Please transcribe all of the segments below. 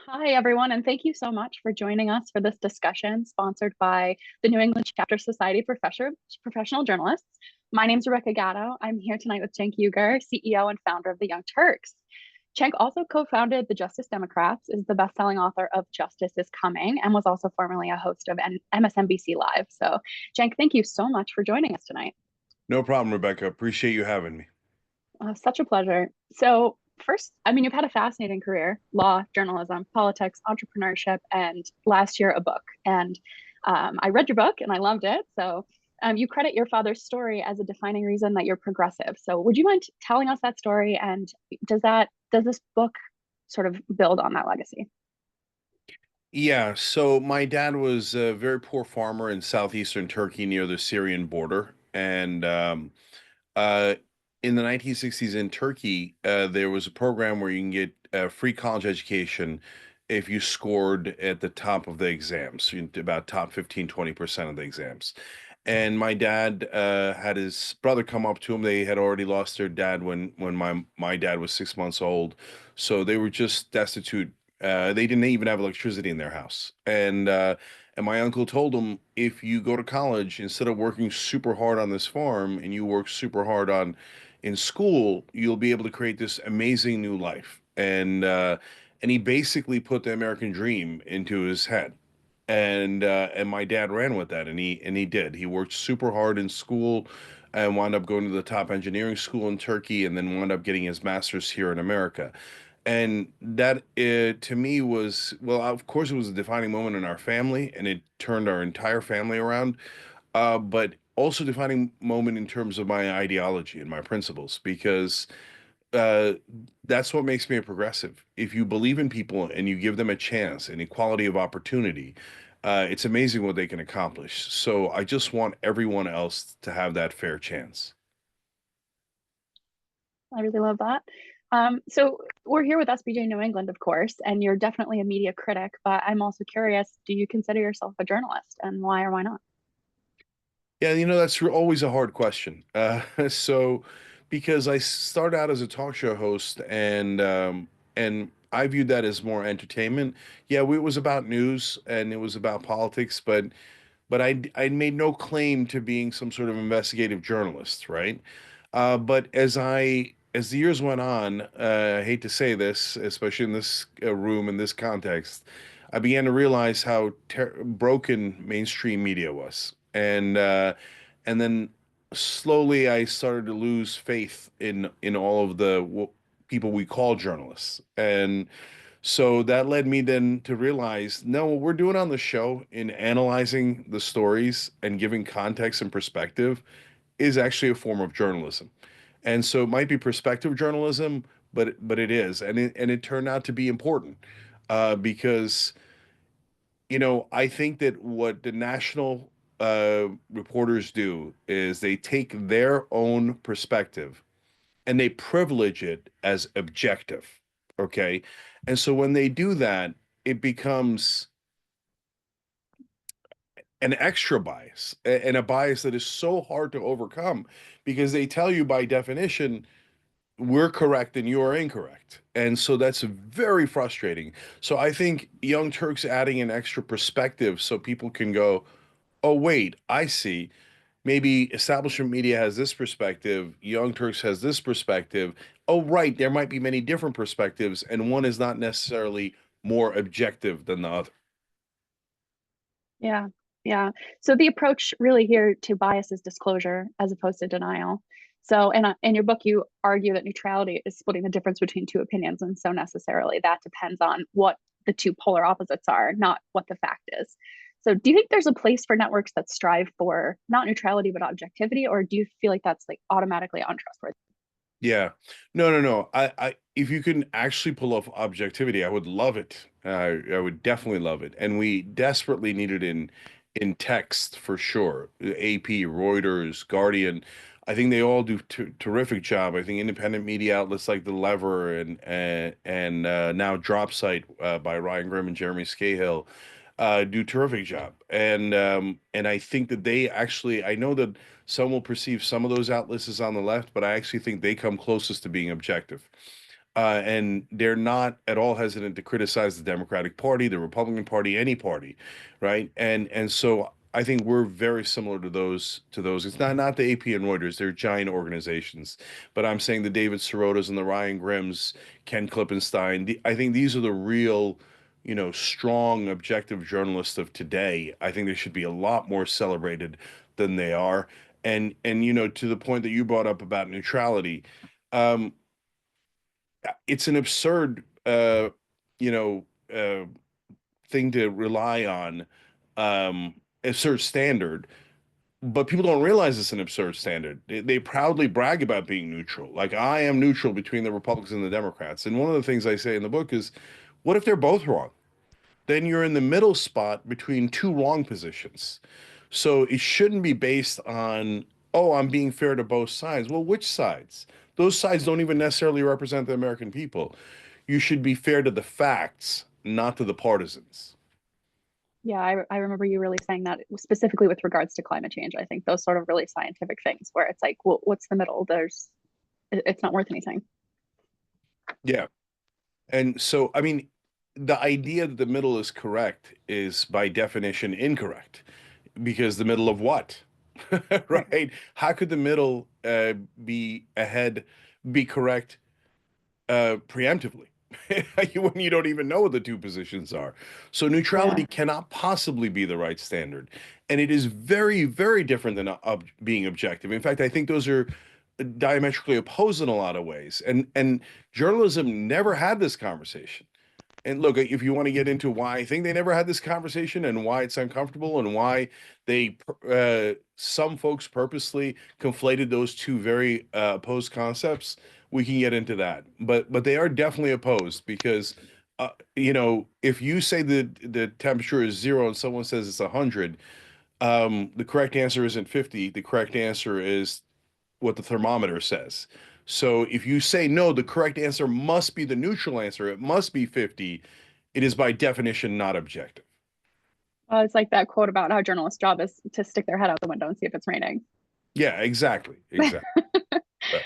Hi, everyone, and thank you so much for joining us for this discussion sponsored by the New England Chapter Society Professional Journalists. My name is Rebecca Gatto. I'm here tonight with Cenk Uygur, CEO and founder of the Young Turks. Cenk also co-founded the Justice Democrats, is the best-selling author of Justice is Coming, and was also formerly a host of MSNBC Live. So, Cenk, thank you so much for joining us tonight. No problem, Rebecca. Appreciate you having me. Such a pleasure. So, first, you've had a fascinating career: law, journalism, politics, entrepreneurship, and last year, a book. And I read your book and I loved it. So, you credit your father's story as a defining reason that you're progressive. So, would you mind telling us that story? And does this book sort of build on that legacy? Yeah, so my dad was a very poor farmer in southeastern Turkey near the Syrian border. And uh, in the 1960s in Turkey, there was a program where you can get a free college education if you scored at the top of the exams, about top 15, 20% of the exams. And my dad had his brother come up to him. They had already lost their dad when my dad was 6 months old, so they were just destitute. They didn't even have electricity in their house, and my uncle told him, if you go to college, instead of working super hard on this farm and you work super hard on in school, you'll be able to create this amazing new life. And he basically put the American dream into his head, and my dad ran with that, and he did. He worked super hard in school and wound up going to the top engineering school in Turkey, and then wound up getting his master's here in America. And that, to me, was, well, of course, it was a defining moment in our family, and it turned our entire family around. But also defining moment in terms of my ideology and my principles, because uh, that's what makes me a progressive. If you believe in people and you give them a chance and equality of opportunity, it's amazing what they can accomplish. So I just want everyone else to have that fair chance. I really love that. So we're here with SPJ New England, of course, and you're definitely a media critic, but I'm also curious, do you consider yourself a journalist, and why or why not? Yeah, that's always a hard question. So because I started out as a talk show host, and I viewed that as more entertainment. Yeah, it was about news and it was about politics, but I made no claim to being some sort of investigative journalist, right? But as the years went on, I hate to say this, especially in this room, in this context, I began to realize how broken mainstream media was, and then slowly I started to lose faith in all of the people we call journalists, and so that led me then to realize, no, what we're doing on the show in analyzing the stories and giving context and perspective is actually a form of journalism. And so it might be perspective journalism, but it is, and it turned out to be important, because I think that what the national reporters do is they take their own perspective and they privilege it as objective. Okay. And so when they do that, it becomes an extra bias, and a bias that is so hard to overcome, because they tell you by definition, we're correct and you're incorrect. And so that's very frustrating. So I think Young Turks adding an extra perspective so people can go, oh, wait, I see. Maybe establishment media has this perspective, Young Turks has this perspective. Oh, right, there might be many different perspectives, and one is not necessarily more objective than the other. Yeah, yeah. So the approach really here to bias is disclosure as opposed to denial. So in your book, you argue that neutrality is splitting the difference between two opinions, and so necessarily that depends on what the two polar opposites are, not what the fact is. So do you think there's a place for networks that strive for not neutrality but objectivity, or do you feel like that's like automatically untrustworthy? Yeah. No, no, no. If you can actually pull off objectivity, I would love it. I would definitely love it. And we desperately need it in text for sure. AP, Reuters, Guardian. I think they all do terrific job. I think independent media outlets like The Lever and now Drop Site by Ryan Grimm and Jeremy Scahill do terrific job. And I think that they actually, I know that some will perceive some of those outlets as on the left, but I actually think they come closest to being objective. and they're not at all hesitant to criticize the Democratic Party, the Republican Party, any party, right? And so I think we're very similar to those. It's not the AP and Reuters; they're giant organizations. But I'm saying the David Sirotas and the Ryan Grimms, Ken Klippenstein. I think these are the real, strong, objective journalists of today. I think they should be a lot more celebrated than they are. And to the point that you brought up about neutrality. Um, it's an absurd you know uh thing to rely on, absurd standard, but people don't realize it's an absurd standard. They proudly brag about being neutral, like, I am neutral between the Republicans and the Democrats. And one of the things I say in the book is, what if they're both wrong? Then you're in the middle spot between two wrong positions. So it shouldn't be based on, oh, I'm being fair to both sides. Well, which sides? Those sides don't even necessarily represent the American people. You should be fair to the facts, not to the partisans. Yeah, I remember you really saying that specifically with regards to climate change. I think those sort of really scientific things where it's like, well, what's the middle? It's not worth anything. Yeah. And so, I mean, the idea that the middle is correct is by definition incorrect, because the middle of what? Right. Right? How could the middle be ahead, be correct preemptively when you don't even know what the two positions are? So Yeah. neutrality cannot possibly be the right standard. And it is very, very different than being objective. In fact, I think those are diametrically opposed in a lot of ways. And journalism never had this conversation. And look, if you want to get into why I think they never had this conversation and why it's uncomfortable and why some folks purposely conflated those two very opposed concepts, we can get into that. But they are definitely opposed because, if you say the temperature is 0 and someone says it's 100, the correct answer isn't 50. The correct answer is what the thermometer says. So if you say no, the correct answer must be the neutral answer. It must be 50. It is by definition not objective. It's like that quote about how journalists' job is to stick their head out the window and see if it's raining. Yeah, exactly. Exactly. Right.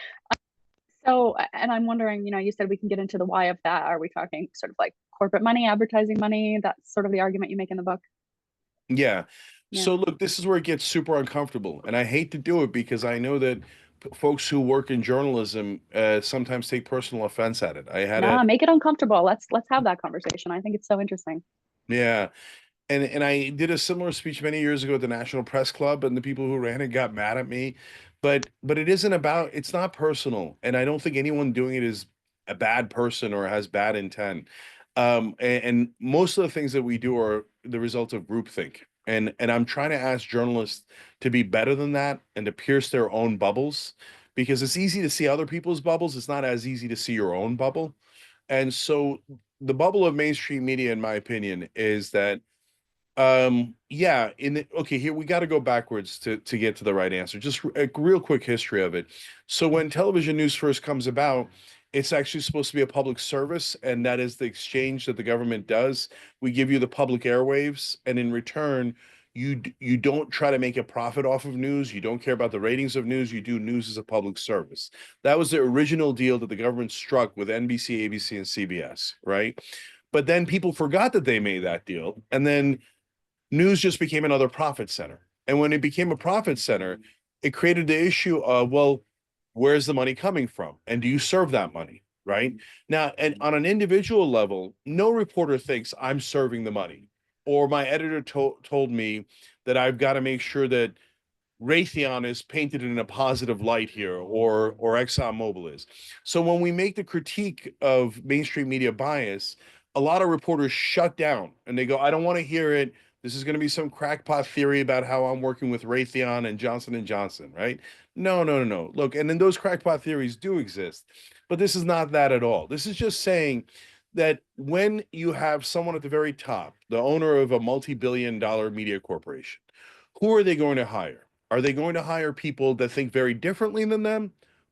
So, and I'm wondering, you said we can get into the why of that. Are we talking sort of like corporate money, advertising money? That's sort of the argument you make in the book. Yeah. Yeah. So look, this is where it gets super uncomfortable. And I hate to do it because I know that folks who work in journalism sometimes take personal offense at it. I had a, Nah, make it uncomfortable. Let's have that conversation. I think it's so interesting. yeah. And I did a similar speech many years ago at the National Press Club, and the people who ran it got mad at me. But it isn't about, it's not personal, and I don't think anyone doing it is a bad person or has bad intent. And most of the things that we do are the result of groupthink. And I'm trying to ask journalists to be better than that and to pierce their own bubbles, because it's easy to see other people's bubbles. It's not as easy to see your own bubble. And so the bubble of mainstream media, in my opinion, is that yeah, okay, here we got to go backwards to get to the right answer. Just a real quick history of it. So when television news first comes about, it's actually supposed to be a public service, and that is the exchange that the government does. We give you the public airwaves, and in return, you don't try to make a profit off of news. You don't care about the ratings of news. You do news as a public service. That was the original deal that the government struck with NBC, ABC, and CBS, right? But then people forgot that they made that deal, and then news just became another profit center. And when it became a profit center, it created the issue of, well, where's the money coming from? And do you serve that money? Right now, and on an individual level, no reporter thinks I'm serving the money, or my editor told me that I've got to make sure that Raytheon is painted in a positive light here, or ExxonMobil is. So when we make the critique of mainstream media bias, a lot of reporters shut down and they go, "I don't want to hear it. This is going to be some crackpot theory about how I'm working with Raytheon and Johnson." Right? No, no, no, no. Look, and then those crackpot theories do exist, but this is not that at all. This is just saying that when you have someone at the very top, the owner of a multi-billion-dollar media corporation, who are they going to hire? Are they going to hire people that think very differently than them?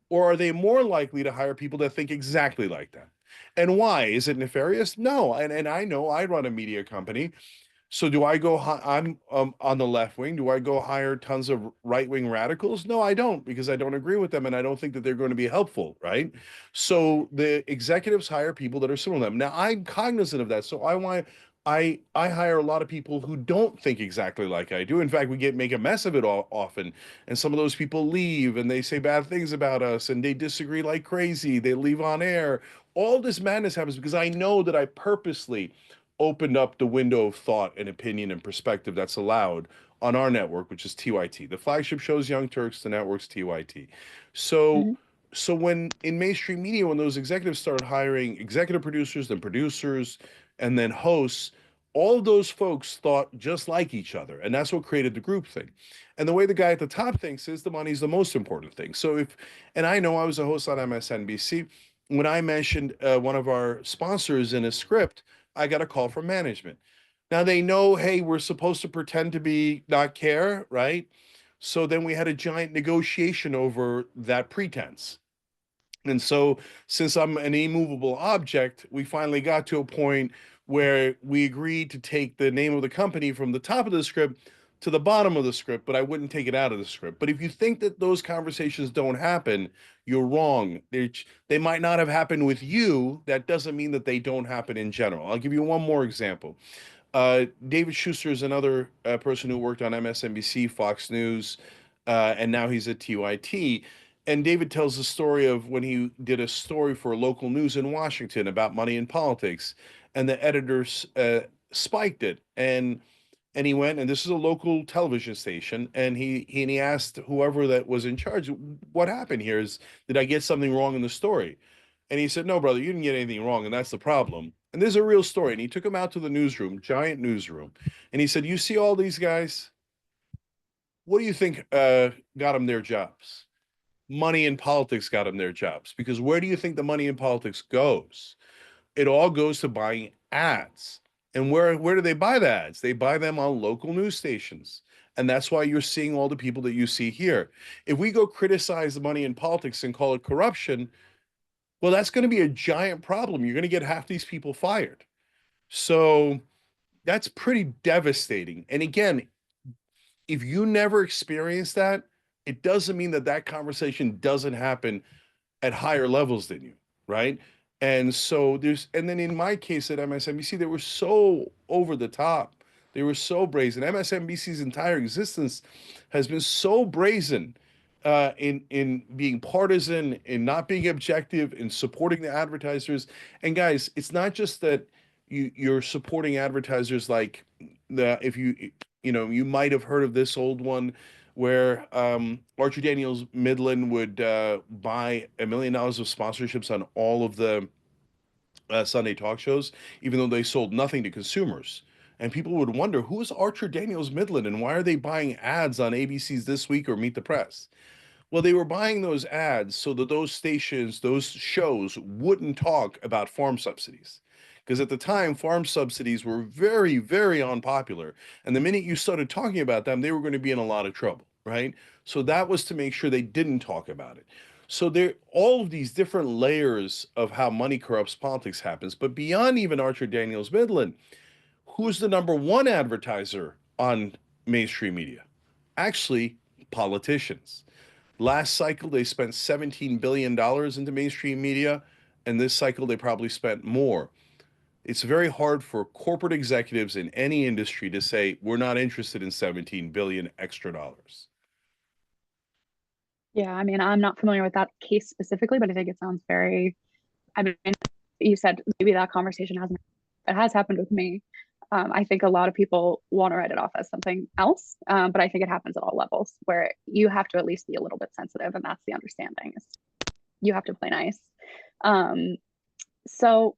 Or are they more likely to hire people that think exactly like them? And why? Is it nefarious? No. And I know I run a media company. So do I go I'm on the left wing. Do I go hire tons of right-wing radicals? No, I don't, because I don't agree with them and I don't think that they're going to be helpful, right? So the executives hire people that are similar to them. Now I'm cognizant of that. So I hire a lot of people who don't think exactly like I do. In fact, we make a mess of it all often. And some of those people leave and they say bad things about us and they disagree like crazy. They leave on air. All this madness happens because I know that I purposely opened up the window of thought and opinion and perspective that's allowed on our network, which is TYT. The flagship show is Young Turks, the network's TYT. So Mhm. so when in mainstream media, when those executives started hiring executive producers and then hosts, all of those folks thought just like each other. And that's what created the group thing. And the way the guy at the top thinks is the money's the most important thing. So and I know I was a host on MSNBC. When I mentioned one of our sponsors in a script, I got a call from management. Now they know, hey, we're supposed to pretend to be not care, right? So then we had a giant negotiation over that pretense. And so, since I'm an immovable object, we finally got to a point where we agreed to take the name of the company from the top of the script to the bottom of the script, but I wouldn't take it out of the script. But if you think that those conversations don't happen, you're wrong. They might not have happened with you. That doesn't mean that they don't happen in general. I'll give you one more example. David Schuster is another person who worked on MSNBC, Fox News, and now he's at TYT. And David tells the story of when he did a story for local news in Washington about money in politics, and the editors spiked it. And he went, and this is a local television station, and he asked whoever that was in charge, "What happened here? Did I get something wrong in the story?" And he said, "No, brother, you didn't get anything wrong, and that's the problem." And there's a real story. And he took him out to the newsroom, giant newsroom, and he said, "You see all these guys? What do you think got them their jobs? Money in politics got them their jobs. Because where do you think the money in politics goes? It all goes to buying ads. And where do they buy the ads? They buy them on local news stations. And that's why you're seeing all the people that you see here. If we go criticize the money in politics and call it corruption, well, that's going to be a giant problem. You're going to get half these people fired. So that's pretty devastating. And again, if you never experience that, it doesn't mean that that conversation doesn't happen at higher levels than you, right? And then in my case at MSNBC, they were so over the top. They were so brazen. MSNBC's entire existence has been so brazen in being partisan, in not being objective, in supporting the advertisers. And guys, it's not just that you're supporting advertisers like if you might have heard of this old one where Archer Daniels Midland would buy $1 million of sponsorships on all of the Sunday talk shows, even though they sold nothing to consumers. And people would wonder, who is Archer Daniels Midland and why are they buying ads on ABC's This Week or Meet the Press? Well, they were buying those ads so that those stations, those shows wouldn't talk about farm subsidies. Because at the time, farm subsidies were very, very unpopular. And the minute you started talking about them, they were going to be in a lot of trouble, right? So that was to make sure they didn't talk about it. So there, all of these different layers of how money corrupts politics happens. But beyond even Archer Daniels Midland, who's the number one advertiser on mainstream media? Actually, politicians. Last cycle, they spent $17 billion into mainstream media, and this cycle, they probably spent more. It's very hard for corporate executives in any industry to say, we're not interested in 17 billion extra dollars. Yeah, I mean, I'm not familiar with that case specifically, but I think it sounds very, I mean, you said maybe that conversation hasn't, it has happened with me. I think a lot of people want to write it off as something else, but I think it happens at all levels where you have to at least be a little bit sensitive, and that's the understanding is you have to play nice. So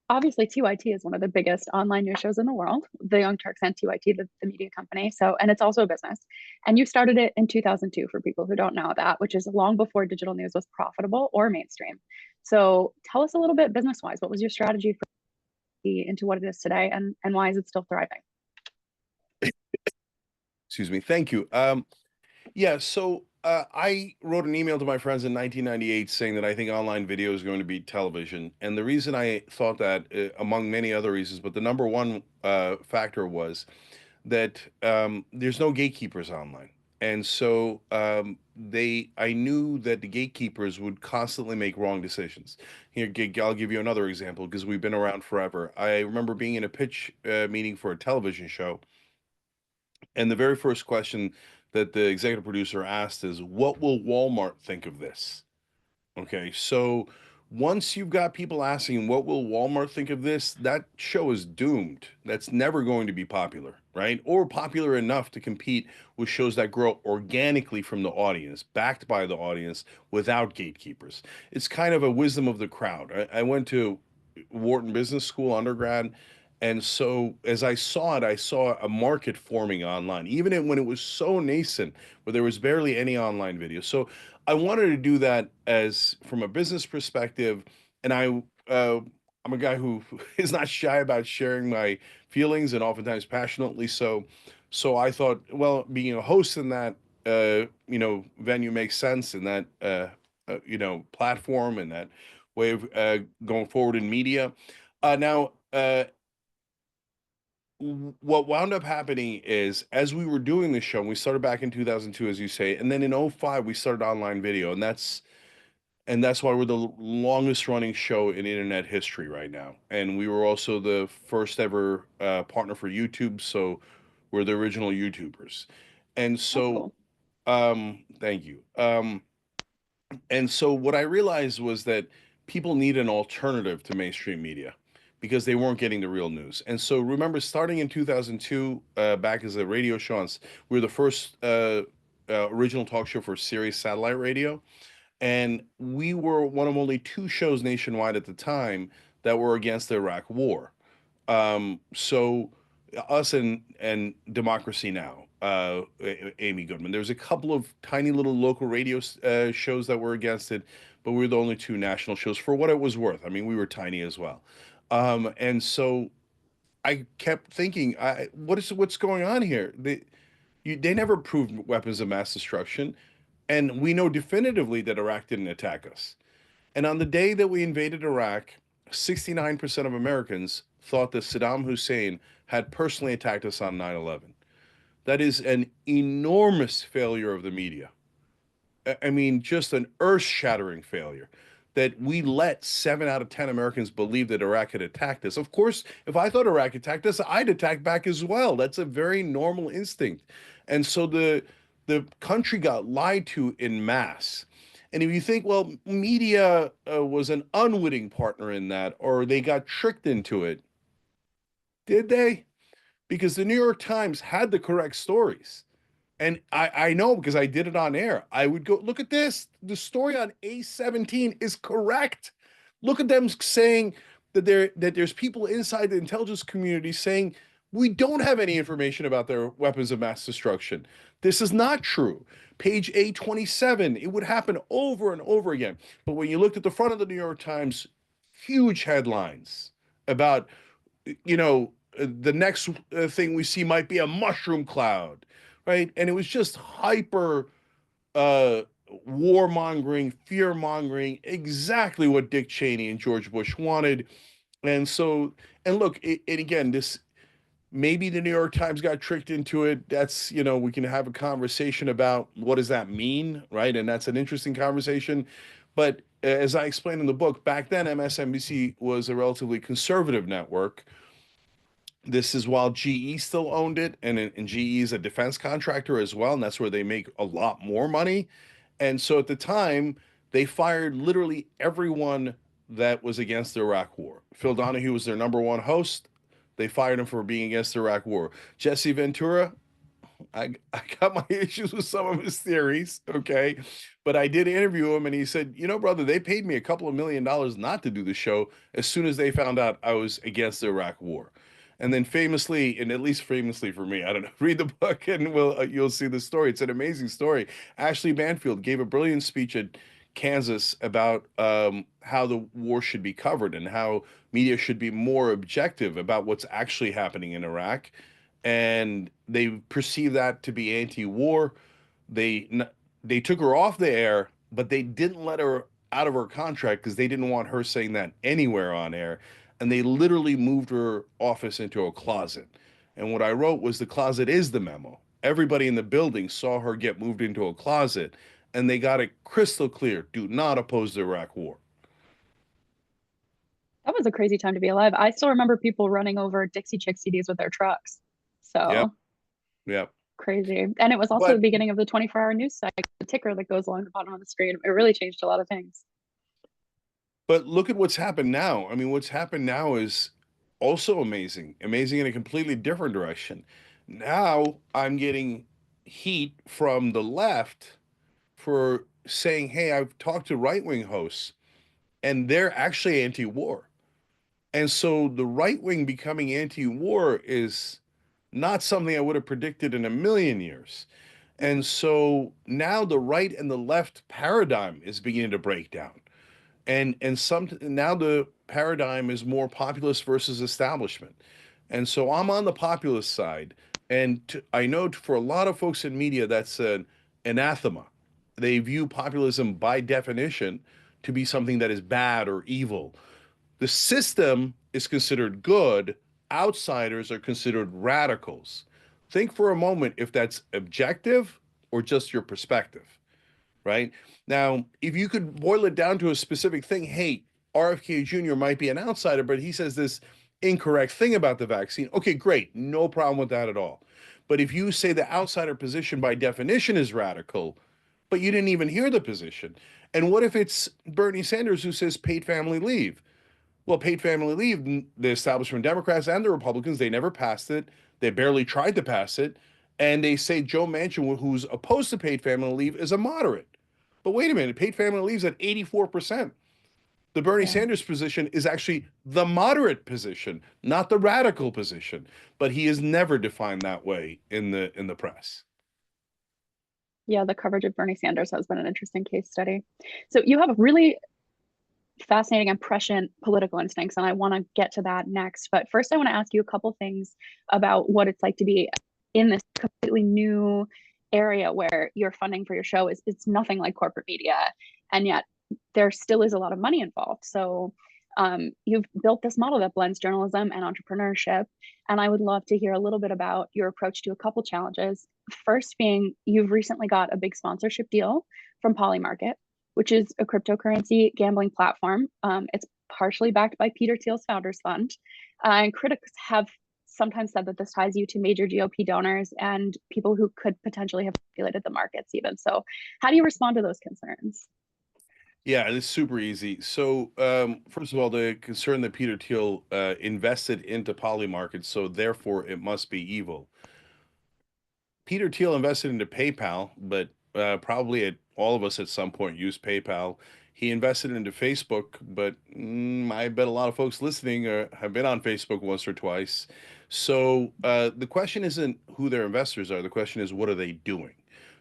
obviously TYT is one of the biggest online news shows in the world, the Young Turks and TYT, the media company. So, and it's also a business. And you started it in 2002 for people who don't know that, which is long before digital news was profitable or mainstream. So tell us a little bit business-wise, what was your strategy for into what it is today, and why is it still thriving? Excuse me. Thank you. Yeah, so I wrote an email to my friends in 1998 saying that I think online video is going to beat television. And the reason I thought that, among many other reasons, but the number one factor was that there's no gatekeepers online. And so I knew that the gatekeepers would constantly make wrong decisions. Here, I'll give you another example because we've been around forever. I remember being in a pitch meeting for a television show, and the very first question that the executive producer asked is, "What will Walmart think of this?" Okay, so once you've got people asking, what will Walmart think of this? That show is doomed. That's never going to be popular, right? Or popular enough to compete with shows that grow organically from the audience, backed by the audience, without gatekeepers. It's kind of a wisdom of the crowd. I went to Wharton Business School undergrad. And so as I saw it, I saw a market forming online, even when it was so nascent, where there was barely any online video. So I wanted to do that as from a business perspective, and I'm a guy who is not shy about sharing my feelings and oftentimes passionately so. So I thought, well, being a host in that venue makes sense, in that platform and that way of going forward in media. Now, what wound up happening is, as we were doing the show, we started back in 2002, as you say, and then in '05 we started online video, and that's why we're the longest running show in internet history right now. And we were also the first ever partner for YouTube, so we're the original YouTubers. And That's so, cool. thank you. And so what I realized was that people need an alternative to mainstream media because they weren't getting the real news. And so remember, starting in 2002, back as a radio show, we were the first original talk show for Sirius Satellite Radio. And we were one of only two shows nationwide at the time that were against the Iraq War. So us and Democracy Now, Amy Goodman. There's a couple of tiny little local radio shows that were against it, but we were the only two national shows for what it was worth. I mean, we were tiny as well. And so I kept thinking, what's going on here? They never proved weapons of mass destruction, and we know definitively that Iraq didn't attack us. And on the day that we invaded Iraq, 69% of Americans thought that Saddam Hussein had personally attacked us on 9/11. That is an enormous failure of the media. I mean, just an earth shattering failure that we let 7 out of 10 Americans believe that Iraq had attacked us. Of course, if I thought Iraq attacked us, I'd attack back as well. That's a very normal instinct. And so the country got lied to in mass. And if you think, well, media was an unwitting partner in that, or they got tricked into it, did they? Because the New York Times had the correct stories. And I know because I did it on air. I would go, look at this. The story on A-17 is correct. Look at them saying that there's people inside the intelligence community saying we don't have any information about their weapons of mass destruction. This is not true. Page A27, it would happen over and over again. But when you looked at the front of the New York Times, huge headlines about, the next thing we see might be a mushroom cloud, right? And it was just hyper uh, warmongering, fear mongering, exactly what Dick Cheney and George Bush wanted. And so, and look, and again, this maybe the New York Times got tricked into it. That's, we can have a conversation about what does that mean, right? And that's an interesting conversation. But as I explained in the book, back then, MSNBC was a relatively conservative network. This is while GE still owned it, and GE is a defense contractor as well, and that's where they make a lot more money. And so at the time, they fired literally everyone that was against the Iraq War. Phil Donahue was their number one host. They fired him for being against the Iraq War. Jesse Ventura, I got my issues with some of his theories, okay? But I did interview him, and he said, brother, they paid me a couple of $1 million not to do the show as soon as they found out I was against the Iraq War. And then famously, and at least famously for me, I don't know, read the book and you'll see the story. It's an amazing story. Ashley Banfield gave a brilliant speech at Kansas about how the war should be covered and how media should be more objective about what's actually happening in Iraq. And they perceive that to be anti-war. They they took her off the air, but they didn't let her out of her contract because they didn't want her saying that anywhere on air. And they literally moved her office into a closet. And what I wrote was the closet is the memo. Everybody in the building saw her get moved into a closet, and they got it crystal clear: do not oppose the Iraq War. That was a crazy time to be alive. I still remember people running over Dixie Chick CDs with their trucks. Yep, So yep. crazy. And it was also the But beginning of the 24-hour news cycle, the ticker that goes along the bottom of the screen. It really changed a lot of things. But look at what's happened now. I mean, what's happened now is also amazing, amazing in a completely different direction. Now I'm getting heat from the left for saying, hey, I've talked to right wing hosts and they're actually anti war. And so the right wing becoming anti war is not something I would have predicted in a million years. And so now the right and the left paradigm is beginning to break down. And some now the paradigm is more populist versus establishment. And so I'm on the populist side, and I know for a lot of folks in media that's an anathema. They view populism by definition to be something that is bad or evil. The system is considered good, outsiders are considered radicals. Think for a moment if that's objective or just your perspective, right? Now, if you could boil it down to a specific thing, hey, RFK Jr. might be an outsider, but he says this incorrect thing about the vaccine. Okay, great. No problem with that at all. But if you say the outsider position by definition is radical, but you didn't even hear the position. And what if it's Bernie Sanders who says paid family leave? Well, paid family leave, the establishment Democrats and the Republicans, they never passed it. They barely tried to pass it. And they say Joe Manchin, who's opposed to paid family leave, is a moderate. But wait a minute, paid family leave is at 84%. The Bernie Yeah. Sanders position is actually the moderate position, not the radical position. But he is never defined that way in the press. Yeah, the coverage of Bernie Sanders has been an interesting case study. So you have really fascinating and prescient political instincts, and I want to get to that next. But first, I want to ask you a couple things about what it's like to be in this completely new area where your funding for your show is it's nothing like corporate media, and yet there still is a lot of money involved. So you've built this model that blends journalism and entrepreneurship, and I would love to hear a little bit about your approach to a couple challenges. First being you've recently got a big sponsorship deal from Polymarket, which is a cryptocurrency gambling platform. It's partially backed by Peter Thiel's Founders Fund. And critics have sometimes said that this ties you to major GOP donors and people who could potentially have manipulated the markets even. So how do you respond to those concerns? Yeah, it's super easy. So, first of all, the concern that Peter Thiel invested into Polymarket, so therefore it must be evil. Peter Thiel invested into PayPal, but probably all of us at some point used PayPal. He invested into Facebook, but I bet a lot of folks listening have been on Facebook once or twice. So the question isn't who their investors are. The question is, what are they doing?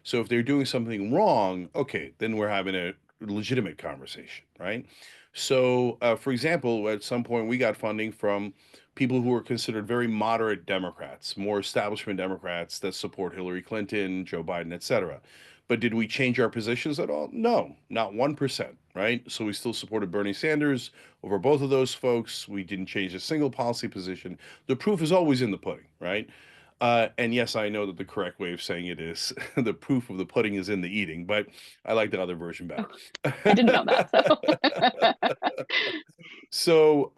So if they're doing something wrong, okay, then we're having a legitimate conversation, right? So, for example, at some point we got funding from people who were considered very moderate Democrats, more establishment Democrats that support Hillary Clinton, Joe Biden, etc. But did we change our positions at all? No, not 1%, right? So we still supported Bernie Sanders over both of those folks. We didn't change a single policy position. The proof is always in the pudding, right? And yes, I know that the correct way of saying it is the proof of the pudding is in the eating, but I like the other version Oh, better. I didn't know that. So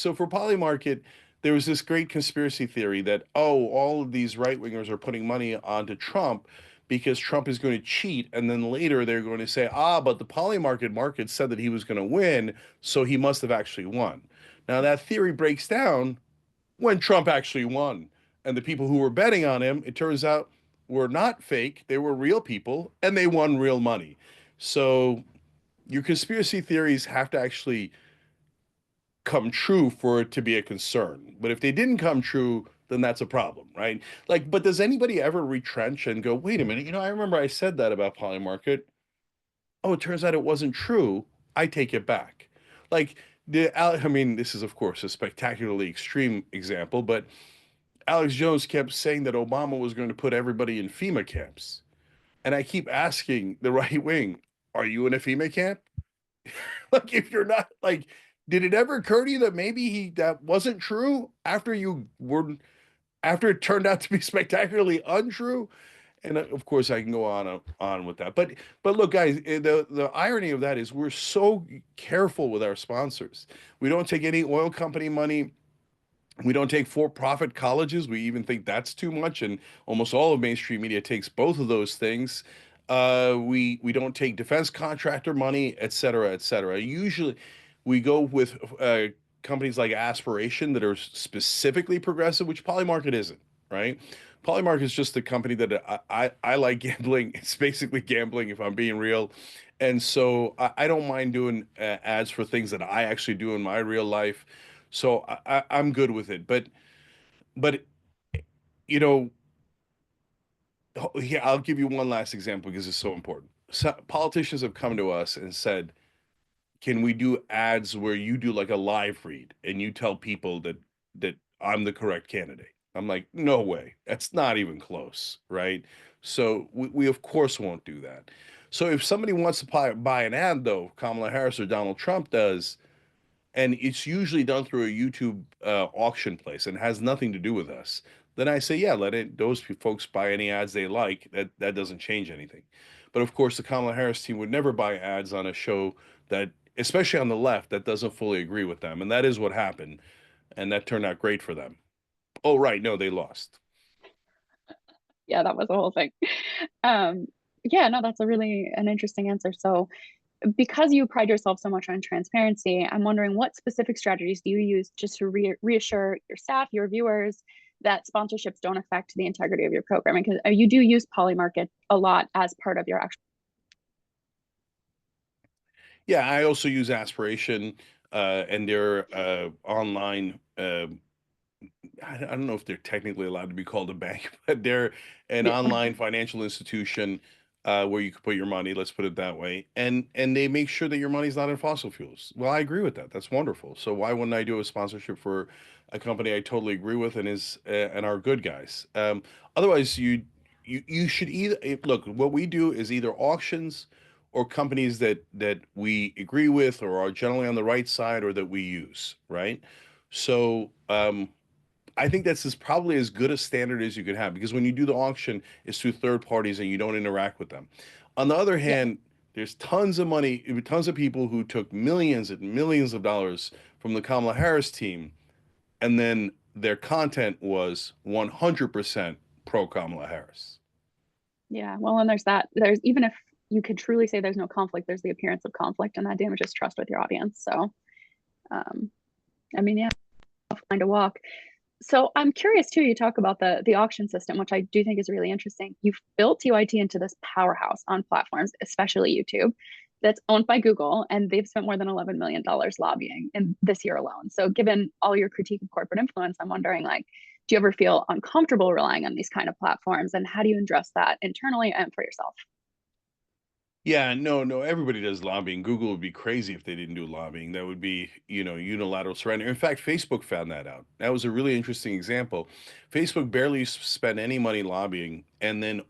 So for Polymarket, there was this great conspiracy theory that, oh, all of these right wingers are putting money onto Trump because Trump is going to cheat, and then later they're going to say, ah, but the Polymarket market said that he was going to win, so he must have actually won. Now that theory breaks down when Trump actually won, and the people who were betting on him, it turns out, were not fake; they were real people, and they won real money. So your conspiracy theories have to actually come true for it to be a concern. But if they didn't come true, then that's a problem, right? Like, but does anybody ever retrench and go, wait a minute, I remember I said that about Polymarket. Oh, it turns out it wasn't true. I take it back. Like, I mean, this is, of course, a spectacularly extreme example, but Alex Jones kept saying that Obama was going to put everybody in FEMA camps. And I keep asking the right wing, are you in a FEMA camp? Like, if you're not, like, did it ever occur to you that maybe that wasn't true after it turned out to be spectacularly untrue? And of course, I can go on with that. But look, guys, the irony of that is we're so careful with our sponsors. We don't take any oil company money. We don't take for-profit colleges. We even think that's too much, and almost all of mainstream media takes both of those things. We don't take defense contractor money, et cetera, et cetera. Usually, we go with companies like Aspiration that are specifically progressive, which Polymarket isn't, right? Polymarket is just a company that I like gambling. It's basically gambling, if I'm being real. And so I don't mind doing ads for things that I actually do in my real life. So I'm good with it. But you know, here I'll give you one last example because it's so important. So politicians have come to us and said, "Can we do ads where you do like a live read and you tell people that I'm the correct candidate?" I'm like, "No way. That's not even close, right?" So we of course won't do that. So if somebody wants to buy an ad, though, Kamala Harris or Donald Trump does, and it's usually done through a YouTube auction place and has nothing to do with us, then I say, yeah, those folks buy any ads they like. That doesn't change anything. But of course, the Kamala Harris team would never buy ads on a show that, especially on the left, that doesn't fully agree with them, and that is what happened, and that turned out great for them. Oh, right, no, they lost. Yeah, that was the whole thing. Um, yeah, no, that's a really an interesting answer. So, because you pride yourself so much on transparency, I'm wondering what specific strategies do you use just to reassure your staff, your viewers, that sponsorships don't affect the integrity of your programming? Because you do use Polymarket a lot as part of your actual. Yeah, I also use Aspiration and their online I don't know if they're technically allowed to be called a bank, but they're an Yeah. online financial institution where you can put your money. Let's put it that way, and they make sure that your money's not in fossil fuels. Well, I agree with that. That's wonderful. So why wouldn't I do a sponsorship for a company I totally agree with and are good guys? Otherwise, you should either look. What we do is either auctions or companies that we agree with or are generally on the right side or that we use, right? So I think that's probably as good a standard as you could have because when you do the auction, it's through third parties and you don't interact with them. On the other Yeah. hand, there's tons of money, tons of people who took millions and millions of dollars from the Kamala Harris team, and then their content was 100% pro Kamala Harris. Yeah. Well, and there's that. There's even if you could truly say there's no conflict, there's the appearance of conflict, and that damages trust with your audience. So, um, I mean, yeah, find a walk. So I'm curious too. You talk about the auction system, which I do think is really interesting. You've built TYT into this powerhouse on platforms, especially YouTube, that's owned by Google, and they've spent more than $11 million lobbying in this year alone. So given all your critique of corporate influence, I'm wondering, like, do you ever feel uncomfortable relying on these kind of platforms, and how do you address that internally and for yourself? Yeah, no, no, everybody does lobbying. Google would be crazy if they didn't do lobbying. That would be, unilateral surrender. In fact, Facebook found that out. That was a really interesting example. Facebook barely spent any money lobbying, and then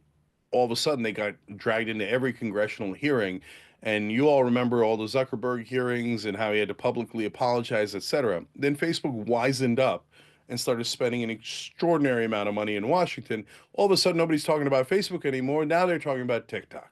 all of a sudden they got dragged into every congressional hearing. And you all remember all the Zuckerberg hearings and how he had to publicly apologize, etc. Then Facebook wisened up and started spending an extraordinary amount of money in Washington. All of a sudden, nobody's talking about Facebook anymore. Now they're talking about TikTok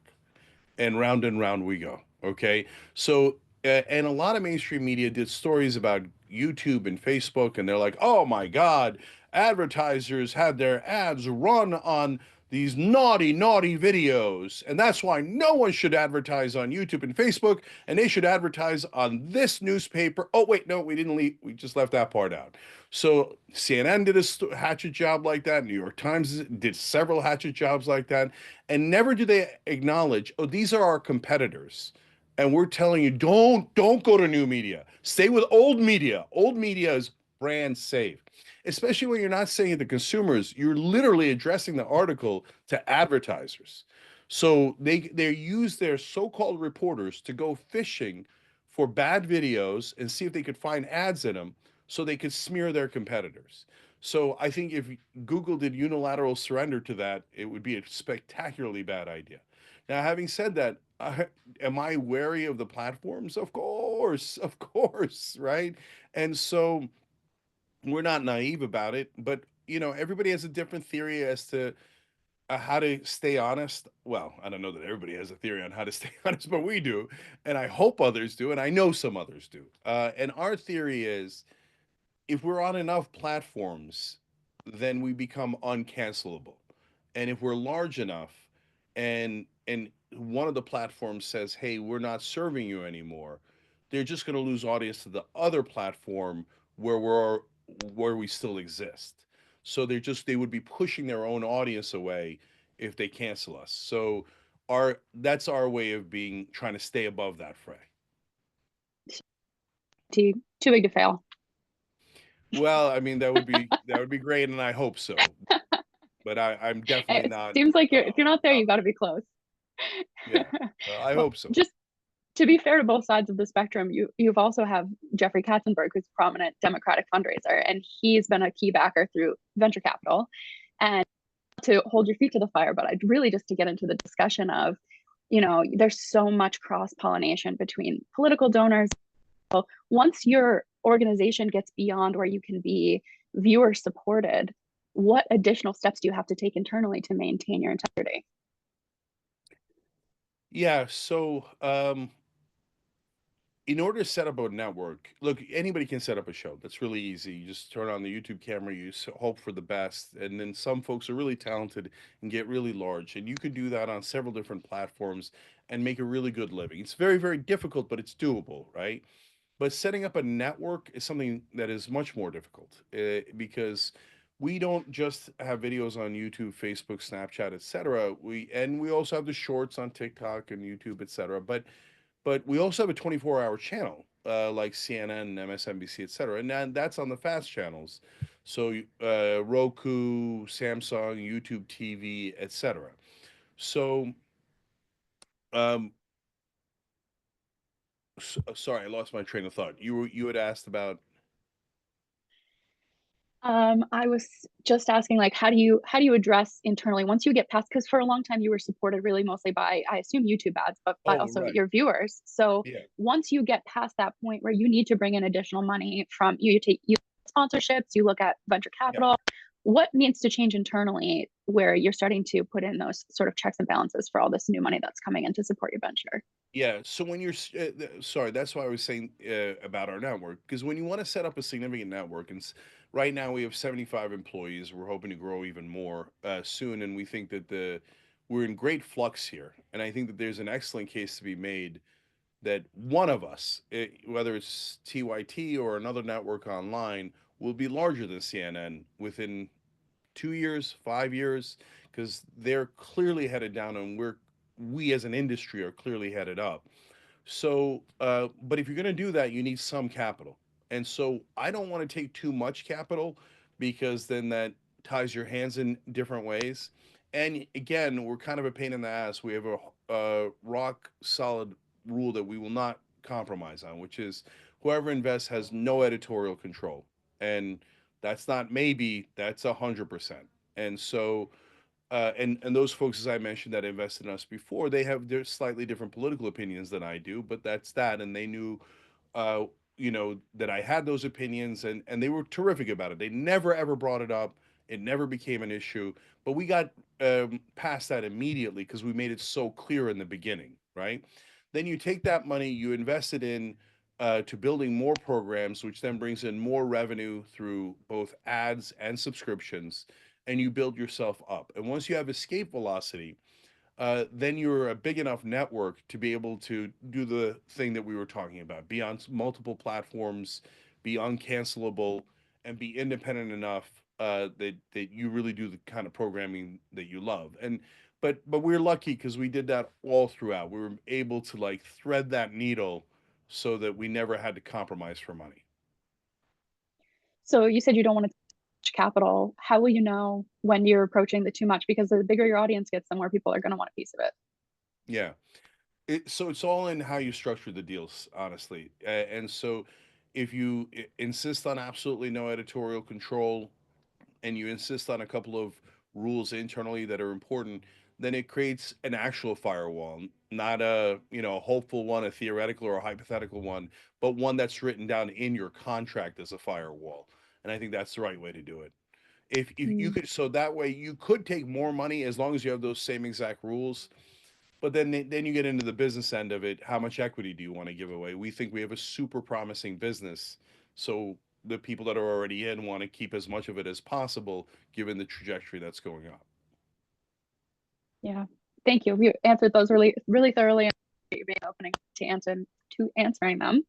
and round we go. Okay. So, and a lot of mainstream media did stories about YouTube and Facebook, and they're like, oh my God, advertisers had their ads run on these naughty, naughty videos. And that's why no one should advertise on YouTube and Facebook, and they should advertise on this newspaper. Oh, wait, no, we didn't leave. We just left that part out. So CNN did a hatchet job like that. New York Times did several hatchet jobs like that. And never do they acknowledge, oh, these are our competitors. And we're telling you, don't go to new media. Stay with old media. Old media is brand safe. Especially when you're not saying it to consumers, you're literally addressing the article to advertisers. So they use their so-called reporters to go fishing for bad videos and see if they could find ads in them so they could smear their competitors. So I think if Google did unilateral surrender to that, it would be a spectacularly bad idea. Now, having said that, am I wary of the platforms? Of course, right? And so we're not naive about it, but everybody has a different theory as to how to stay honest. Well, I don't know that everybody has a theory on how to stay honest, but we do, and I hope others do, and I know some others do. And our theory is if we're on enough platforms, then we become uncancelable. And if we're large enough and one of the platforms says, "Hey, we're not serving you anymore," they're just going to lose audience to the other platform where we still exist. So they would be pushing their own audience away if they cancel us. So our that's our way of being trying to stay above that fray. Too big to fail. Well, I mean, that would be great, and I hope so. But I'm definitely It not. seems like if you're not there, Top you've got to be close. Yeah, I Well, hope so. just to be fair to both sides of the spectrum, you've also have Jeffrey Katzenberg, who's a prominent Democratic fundraiser, and he's been a key backer through venture capital. And to hold your feet to the fire, but I'd really just to get into the discussion of, there's so much cross pollination between political donors. Once your organization gets beyond where you can be viewer supported, what additional steps do you have to take internally to maintain your integrity? Yeah, so in order to set up a network, look, anybody can set up a show. That's really easy. You just turn on the YouTube camera, hope for the best, and then some folks are really talented and get really large, and you could do that on several different platforms and make a really good living. It's very, very difficult, but it's doable, right? But setting up a network is something that is much more difficult because we don't just have videos on YouTube, Facebook, Snapchat, etc. We also have the shorts on TikTok and YouTube, etc. But we also have a 24-hour channel like CNN, MSNBC, etc. And that's on the fast channels, so Roku, Samsung, YouTube TV, etc. So um, sorry, I lost my train of thought. You had asked about. I was just asking, like, how do you address internally once you get past? Because for a long time you were supported really mostly by, I assume, YouTube ads, but by Oh, also right. your viewers. So Yeah. once you get past that point where you need to bring in additional money from you take you sponsorships, you look at venture Yeah. capital. What needs to change internally where you're starting to put in those sort of checks and balances for all this new money that's coming in to support your venture? Yeah, so when sorry, that's why I was saying about our network, because when you want to set up a significant network, and right now we have 75 employees, we're hoping to grow even more soon, and we think that we're in great flux here, and I think that there's an excellent case to be made that one of us, whether it's TYT or another network online, will be larger than CNN within 2 years, 5 years, because they're clearly headed down, and we as an industry are clearly headed up. So, but if you're going to do that, you need some capital. And so I don't want to take too much capital because then that ties your hands in different ways. And again, we're kind of a pain in the ass. We have a rock solid rule that we will not compromise on, which is whoever invests has no editorial control. And that's not maybe, that's 100%. And so and those folks, as I mentioned, that invested in us before, they have their slightly different political opinions than I do, but that's that, and they knew, uh, that I had those opinions, and they were terrific about it. They never ever brought it up. It never became an issue, but we got past that immediately because we made it so clear in the beginning, right? Then you take that money, you invest it in to building more programs, which then brings in more revenue through both ads and subscriptions, and you build yourself up. And once you have escape velocity, then you're a big enough network to be able to do the thing that we were talking about, be on multiple platforms, be uncancelable, and be independent enough that you really do the kind of programming that you love. But we're lucky because we did that all throughout. We were able to like thread that needle so that we never had to compromise for money. So you said you don't want to touch capital. How will you know when you're approaching the too much? Because the bigger your audience gets, the more people are going to want a piece of it. Yeah. So it's all in how you structure the deals, honestly. And so if you insist on absolutely no editorial control and you insist on a couple of rules internally that are important, then it creates an actual firewall, not a, a hopeful one, a theoretical or a hypothetical one, but one that's written down in your contract as a firewall. And I think that's the right way to do it. If you Mm, could, so that way you could take more money as long as you have those same exact rules. But then you get into the business end of it. How much equity do you want to give away? We think we have a super promising business, so the people that are already in want to keep as much of it as possible, given the trajectory that's going up. yeah. Thank you. You answered those really, really thoroughly and you being opening to answering them.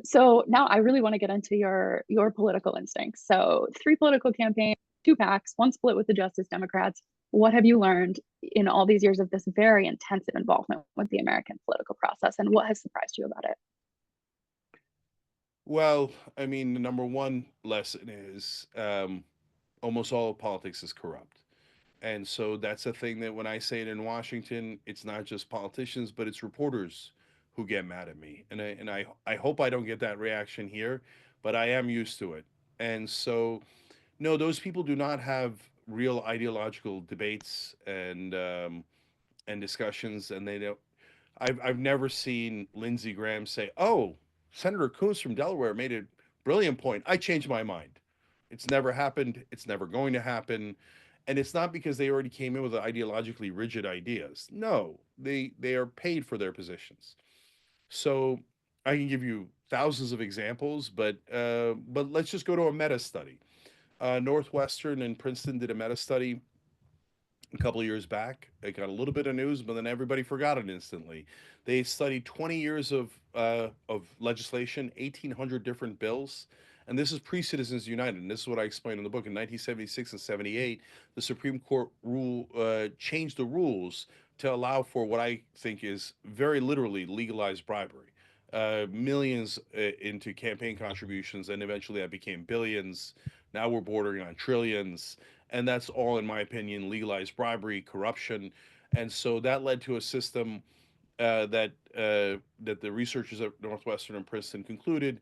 So now I really want to get into your political instincts. So three political campaigns, two PACs, one split with the Justice Democrats. What have you learned in all these years of this very intensive involvement with the American political process, and what has surprised you about it? Well, I mean, the number one lesson is almost all of politics is corrupt. And so that's a thing that when I say it in Washington, it's not just politicians, but it's reporters who get mad at me. And I hope I don't get that reaction here, but I am used to it. And so no, those people do not have real ideological debates and discussions, and they don't. I've never seen Lindsey Graham say, "Oh, Senator Coons from Delaware made a brilliant point. I changed my mind." It's never happened. It's never going to happen, and it's not because they already came in with ideologically rigid ideas. No, they are paid for their positions. So I can give you thousands of examples, but let's just go to a meta study. Northwestern and Princeton did a meta study a couple of years back. It got a little bit of news, but then everybody forgot it instantly. They studied 20 years of legislation, 1,800 different bills, and this is pre-Citizens United. And this is what I explained in the book. In 1976 and 78, the Supreme Court changed the rules to allow for what I think is very literally legalized bribery. Millions into campaign contributions, and eventually that became billions. Now we're bordering on trillions, and that's all, in my opinion, legalized bribery, corruption, and so that led to a system that the researchers at Northwestern and Princeton concluded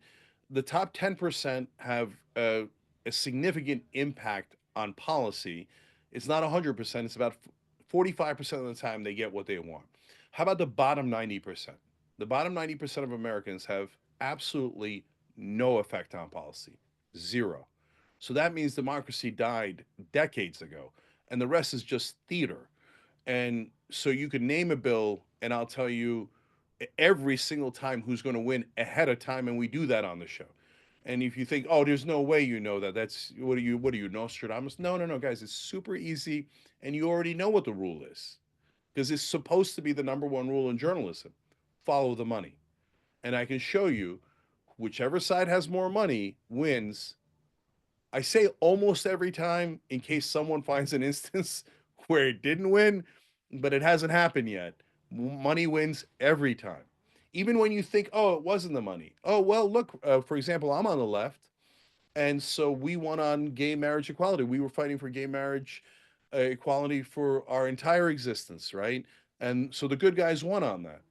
the top 10% have a significant impact on policy. It's not 100%; it's about 45% of the time they get what they want. How about the bottom 90%? The bottom 90% of Americans have absolutely no effect on policy, zero. So that means democracy died decades ago, and the rest is just theater. And so you can name a bill, and I'll tell you every single time who's going to win ahead of time, and we do that on the show. And if you think, oh, there's no way you know that, that's what are you, Nostradamus? No, no, no, guys, it's super easy, and you already know what the rule is because it's supposed to be the number one rule in journalism: follow the money. And I can show you whichever side has more money wins. I say almost every time in case someone finds an instance where it didn't win, but it hasn't happened yet. Money wins every time. Even when you think, oh, it wasn't the money. Oh, well, look, for example, I'm on the left. And so we won on gay marriage equality. We were fighting for gay marriage equality for our entire existence, right? And so the good guys won on that.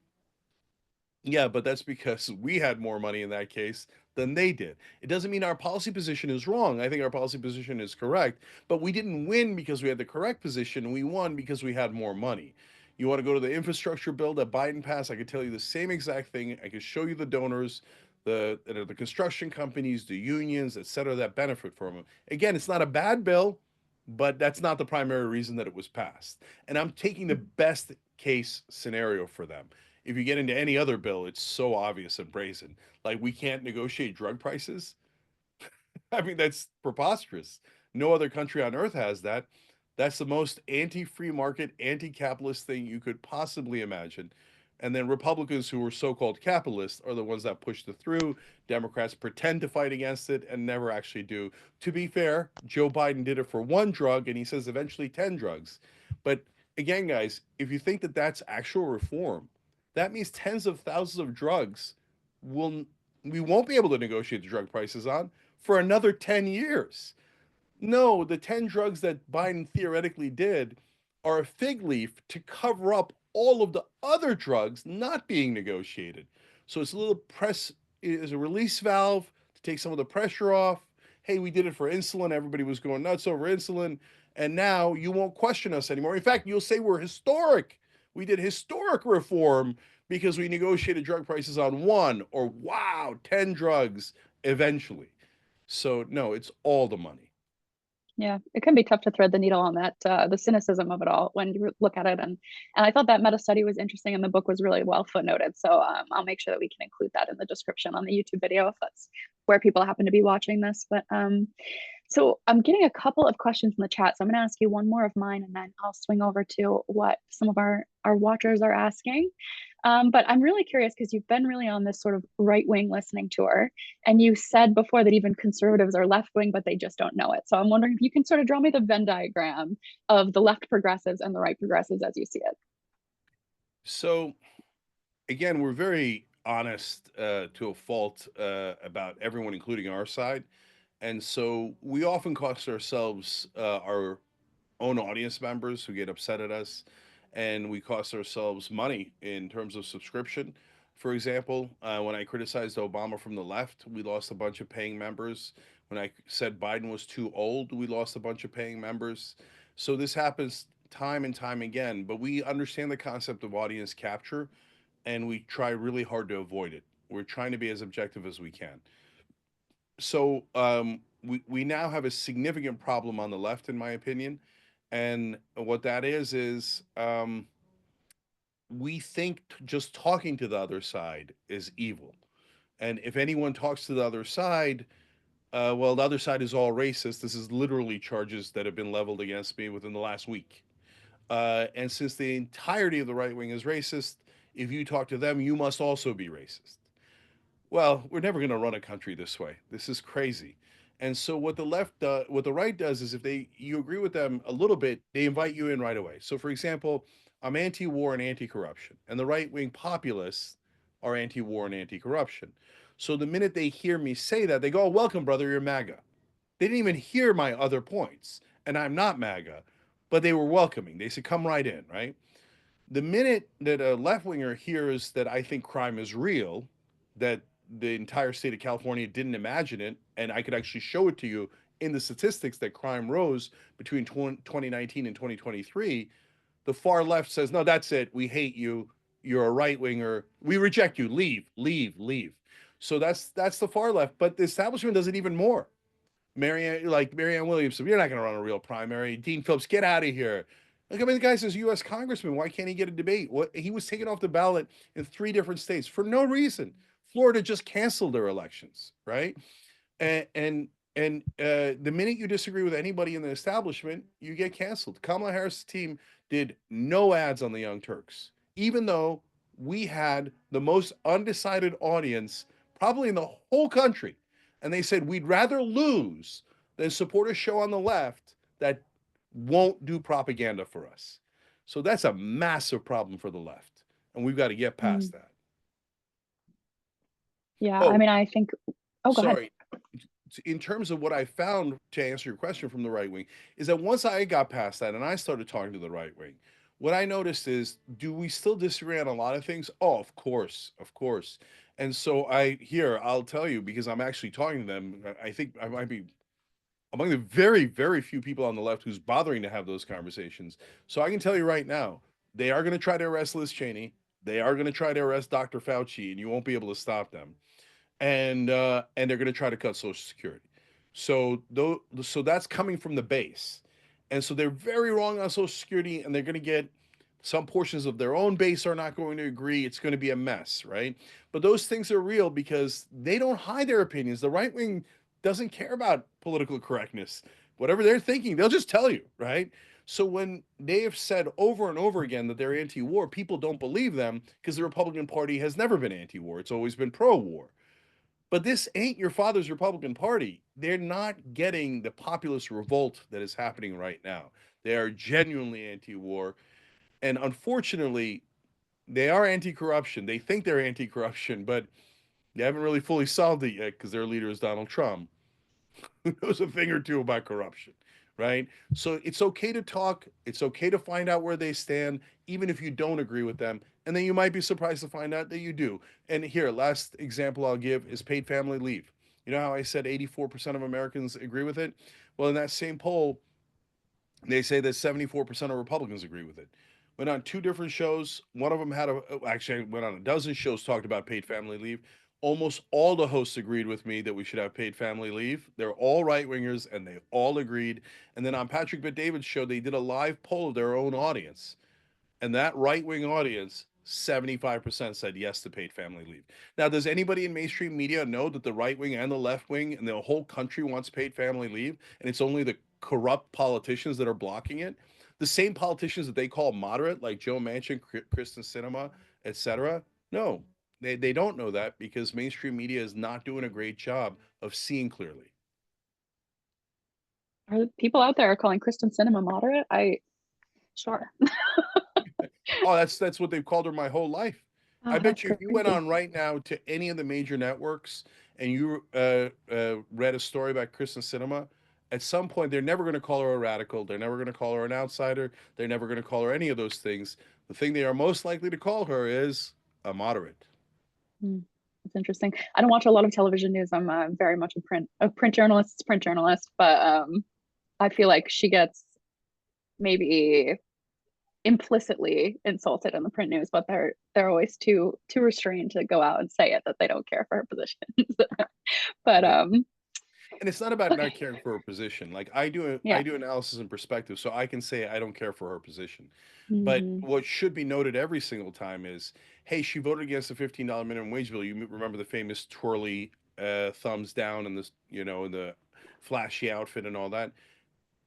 Yeah, but that's because we had more money in that case than they did. It doesn't mean our policy position is wrong. I think our policy position is correct, but we didn't win because we had the correct position. We won because we had more money. You want to go to the infrastructure bill that Biden passed? I could tell you the same exact thing. I could show you the donors, the construction companies, the unions, et cetera, that benefit from it. Again, it's not a bad bill, but that's not the primary reason that it was passed. And I'm taking the best case scenario for them. If you get into any other bill, it's so obvious and brazen. Like we can't negotiate drug prices. I mean, that's preposterous. No other country on earth has that. That's the most anti-free market, anti-capitalist thing you could possibly imagine. And then Republicans who are so-called capitalists are the ones that push it through. Democrats pretend to fight against it and never actually do. To be fair, Joe Biden did it for one drug and he says eventually 10 drugs. But again, guys, if you think that that's actual reform, that means tens of thousands of drugs will we won't be able to negotiate the drug prices on for another 10 years. No, the 10 drugs that Biden theoretically did are a fig leaf to cover up all of the other drugs not being negotiated. So it's a little press, is a release valve to take some of the pressure off. Hey, we did it for insulin. Everybody was going nuts over insulin. And now you won't question us anymore. In fact, you'll say we're historic. We did historic reform because we negotiated drug prices on one or wow, 10 drugs eventually. So no, it's all the money. Yeah, it can be tough to thread the needle on that, the cynicism of it all when you look at it. And I thought that meta study was interesting and the book was really well footnoted. So I'll make sure that we can include that in the description on the YouTube video if that's where people happen to be watching this. But so I'm getting a couple of questions in the chat. So I'm going to ask you one more of mine and then I'll swing over to what some of our watchers are asking. But I'm really curious because you've been really on this sort of right wing listening tour. And you said before that even conservatives are left wing, but they just don't know it. So I'm wondering if you can sort of draw me the Venn diagram of the left progressives and the right progressives as you see it. So again, we're very honest to a fault about everyone, including our side. And so we often cost ourselves our own audience members who get upset at us, and we cost ourselves money in terms of subscription. For example, when I criticized Obama from the left, we lost a bunch of paying members. When I said Biden was too old, we lost a bunch of paying members. So this happens time and time again, but we understand the concept of audience capture and we try really hard to avoid it. We're trying to be as objective as we can. So we now have a significant problem on the left, in my opinion. And what that is we think just talking to the other side is evil. And if anyone talks to the other side, well, the other side is all racist. This is literally charges that have been leveled against me within the last week. And since the entirety of the right wing is racist, if you talk to them, you must also be racist. Well, we're never going to run a country this way. This is crazy. And so what the right does is if you agree with them a little bit, they invite you in right away. So for example, I'm anti-war and anti-corruption, and the right-wing populists are anti-war and anti-corruption. So the minute they hear me say that, they go, oh, welcome, brother, you're MAGA. They didn't even hear my other points, and I'm not MAGA, but they were welcoming. They said, come right in, right? The minute that a left winger hears that I think crime is real, that the entire state of California didn't imagine it, and I could actually show it to you in the statistics that crime rose between 2019 and 2023, the far left says, no, that's it. We hate you. You're a right winger. We reject you. Leave, leave, leave. So that's the far left. But the establishment does it even more. Marianne Williamson, you're not going to run a real primary. Dean Phillips, get out of here. Look, I mean, the guy's a U.S. congressman. Why can't he get a debate? What he was taken off the ballot in 3 different states for no reason. Florida just canceled their elections, right? And the minute you disagree with anybody in the establishment, you get canceled. Kamala Harris' team did no ads on the Young Turks, even though we had the most undecided audience probably in the whole country. And they said, we'd rather lose than support a show on the left that won't do propaganda for us. So that's a massive problem for the left. And we've got to get past that. Yeah, I Oh, mean, I think, oh, go ahead. sorry. In terms of what I found to answer your question from the right wing, is that once I got past that and I started talking to the right wing, what I noticed is, do we still disagree on a lot of things? Oh, of course, of course. And so I'll tell you, because I'm actually talking to them, I think I might be among the very, very few people on the left who's bothering to have those conversations. So I can tell you right now, they are going to try to arrest Liz Cheney. They are going to try to arrest Dr. Fauci, and you won't be able to stop them. And they're going to try to cut Social Security. So that's coming from the base, and so they're very wrong on Social Security, and they're going to get some portions of their own base are not going to agree. It's going to be a mess, right? But those things are real because they don't hide their opinions. The right wing doesn't care about political correctness. Whatever they're thinking, they'll just tell you, right? So when they have said over and over again that they're anti-war, people don't believe them because the Republican Party has never been anti-war. It's always been pro-war. But this ain't your father's Republican Party. They're not getting the populist revolt that is happening right now. They are genuinely anti-war. And unfortunately, they are anti-corruption. They think they're anti-corruption, but they haven't really fully solved it yet because their leader is Donald Trump, who knows a thing or two about corruption, right? So it's okay to talk. It's okay to find out where they stand, even if you don't agree with them. And then you might be surprised to find out that you do. And here, last example I'll give is paid family leave. You know how I said 84% of Americans agree with it? Well, in that same poll, They say that 74% of Republicans agree with it. Went on two different shows. One of them had actually I went on a dozen shows, talked about paid family leave. Almost all the hosts agreed with me that we should have paid family leave. They're all right wingers and they all agreed. And then on Patrick Bet David's show, they did a live poll of their own audience. And that right wing audience, 75% said yes to paid family leave. Now, does anybody in mainstream media know that the right wing and the left wing and the whole country wants paid family leave? And it's only the corrupt politicians that are blocking it? The same politicians that they call moderate, like Joe Manchin, Kristen Sinema, etc. No, they don't know that because mainstream media is not doing a great job of seeing clearly. Are people out there calling Kristen Cinema moderate? Sure. Oh, that's what they've called her my whole life. I Oh, bet that's you if you went crazy. on right now to any of the major networks and you read a story about Kristen Cinema, at some point they're never going to call her a radical. They're never going to call her an outsider. They're never going to call her any of those things. The thing they are most likely to call her is a moderate. Hmm. It's interesting. I don't watch a lot of television news. I'm very much a print journalist, but I feel like she gets maybe implicitly insulted in the print news, but they're always too restrained to go out and say it that they don't care for her positions. But Right. And it's not about not okay, caring for her position. Like I yeah. do analysis and perspective, so I can say I don't care for her position. But Hmm. what should be noted every single time is, hey, she voted against the $15 minimum wage bill. You remember the famous twirly thumbs down and this, the flashy outfit and all that.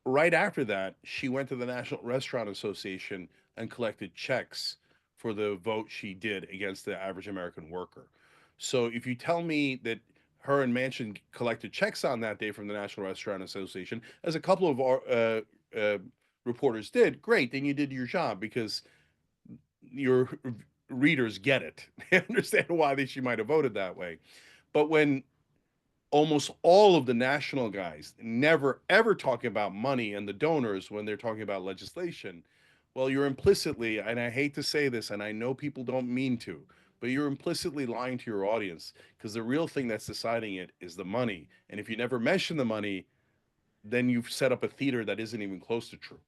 Right after that, she went to the National Restaurant Association and collected checks for the vote she did against the average American worker. So if you tell me that her and Manchin collected checks on that day from the National Restaurant Association, as a couple of our reporters did, great, then you did your job because your readers get it. They understand why she might have voted that way. But when almost all of the national guys never ever talk about money and the donors when they're talking about legislation, well, you're implicitly, and I hate to say this, and I know people don't mean to, but you're implicitly lying to your audience because the real thing that's deciding it is the money. And if you never mention the money, then you've set up a theater that isn't even close to true.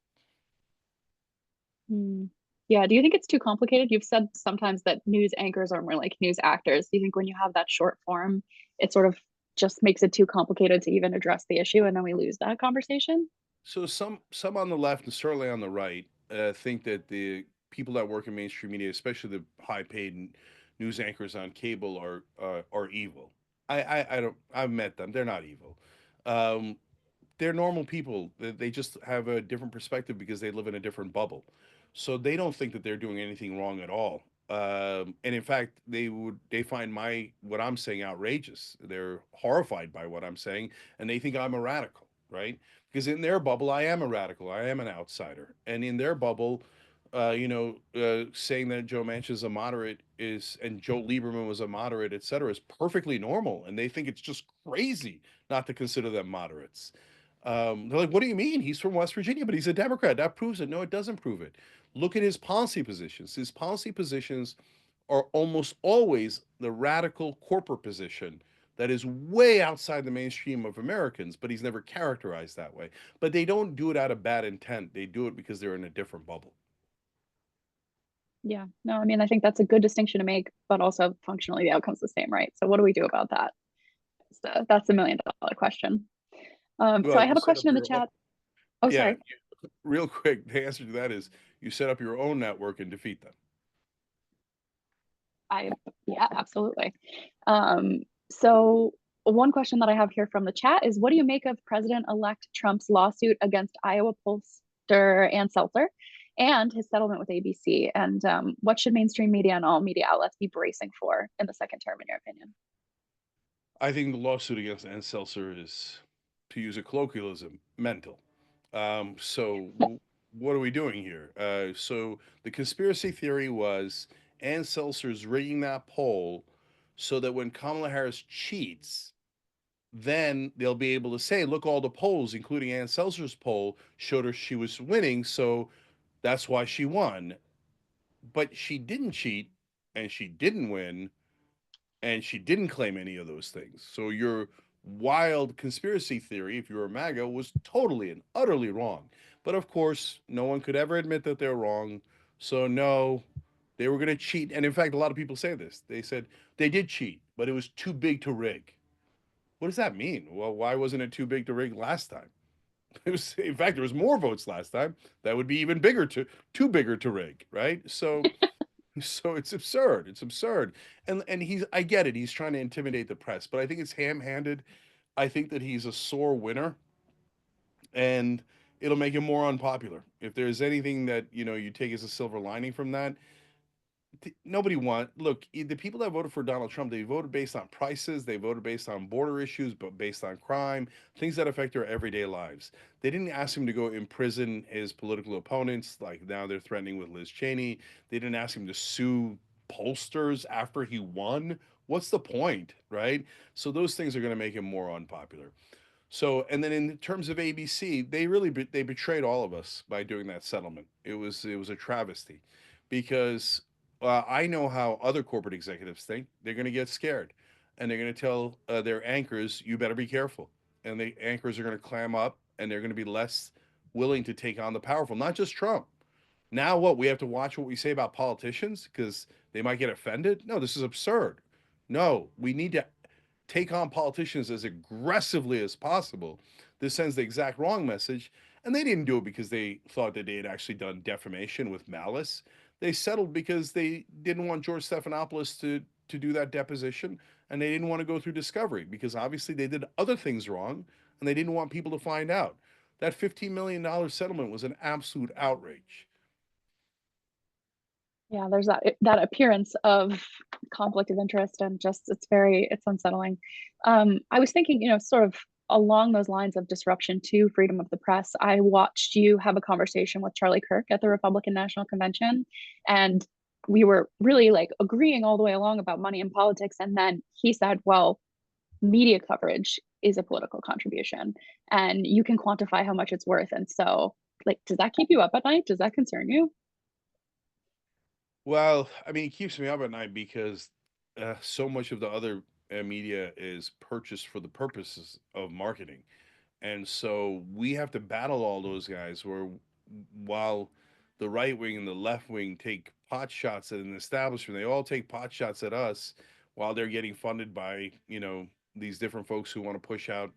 Hmm. Yeah. Do you think it's too complicated? You've said sometimes that news anchors are more like news actors. Do you think when you have that short form, it sort of just makes it too complicated to even address the issue, and then we lose that conversation? So some on the left and certainly on the right think that the people that work in mainstream media, especially the high paid news anchors on cable, are evil. I don't. I've met them. They're not evil. Um, they're normal people. They just have a different perspective because they live in a different bubble. So they don't think that they're doing anything wrong at all. And in fact, they find my what I'm saying outrageous. They're horrified by what I'm saying, and they think I'm a radical, right? Because in their bubble, I am a radical. I am an outsider, and in their bubble, saying that Joe Manchin is a moderate is and Joe Lieberman was a moderate, et cetera, is perfectly normal, and they think it's just crazy not to consider them moderates. They're like, what do you mean? He's from West Virginia, but he's a Democrat. That proves it. No, it doesn't prove it. Look at his policy positions. His policy positions are almost always the radical corporate position that is way outside the mainstream of Americans, but he's never characterized that way. But they don't do it out of bad intent. They do it because they're in a different bubble. Yeah. No, I mean, I think that's a good distinction to make, but also functionally the outcome's the same, right? So what do we do about that? So that's the $1 million question. So Well, I you have a set up question in the your own. chat. Oh, Yeah, sorry. real quick, the answer to that is you set up your own network and defeat them. I Yeah, absolutely. So one question that I have here from the chat is, what do you make of President-elect Trump's lawsuit against Iowa pollster Ann Seltzer and his settlement with ABC? And what should mainstream media and all media outlets be bracing for in the second term, in your opinion? I think the lawsuit against Ann Seltzer is, to use a colloquialism, mental. What are we doing here? So the conspiracy theory was Ann Seltzer's rigging that poll so that when Kamala Harris cheats, then they'll be able to say, look, all the polls, including Ann Seltzer's poll, showed her she was winning, so that's why she won. But she didn't cheat and she didn't win and she didn't claim any of those things. So your wild conspiracy theory, if you're a MAGA, was totally and utterly wrong. But of course, no one could ever admit that they're wrong. So no, they were going to cheat. And in fact, a lot of people say this. They said they did cheat, but it was too big to rig. What does that mean? Well, why wasn't it too big to rig last time? It was, in fact, there was more votes last time. That would be even bigger to too bigger to rig, right? So it's absurd. It's absurd. And he's I get it. He's trying to intimidate the press, but I think it's ham-handed. I think that he's a sore winner, and it'll make him more unpopular. If there's anything that, you take as a silver lining from that, nobody look, the people that voted for Donald Trump, they voted based on prices, they voted based on border issues, but based on crime, things that affect their everyday lives. They didn't ask him to go imprison his political opponents, like now they're threatening with Liz Cheney. They didn't ask him to sue pollsters after he won. What's the point, right? So those things are going to make him more unpopular. So, and then in terms of ABC, they betrayed all of us by doing that settlement. It was a travesty, because I know how other corporate executives think. They're going to get scared, and they're going to tell their anchors, "You better be careful." And the anchors are going to clam up, and they're going to be less willing to take on the powerful. Not just Trump. Now, what we have to watch what we say about politicians because they might get offended. No, this is absurd. No, we need to take on politicians as aggressively as possible. This sends the exact wrong message. And they didn't do it because they thought that they had actually done defamation with malice. They settled because they didn't want George Stephanopoulos to do that deposition, and they didn't want to go through discovery because obviously they did other things wrong, and they didn't want people to find out. That $15 million settlement was an absolute outrage. Yeah, there's that appearance of conflict of interest, and just it's unsettling. I was thinking, sort of along those lines of disruption to freedom of the press. I watched you have a conversation with Charlie Kirk at the Republican National Convention, and we were really like agreeing all the way along about money in politics. And then he said, "Well, media coverage is a political contribution, and you can quantify how much it's worth." And so, like, does that keep you up at night? Does that concern you? Well, I mean, it keeps me up at night because so much of the other media is purchased for the purposes of marketing. And so we have to battle all those guys where while the right wing and the left wing take pot shots at an establishment, they all take pot shots at us while they're getting funded by, these different folks who want to push out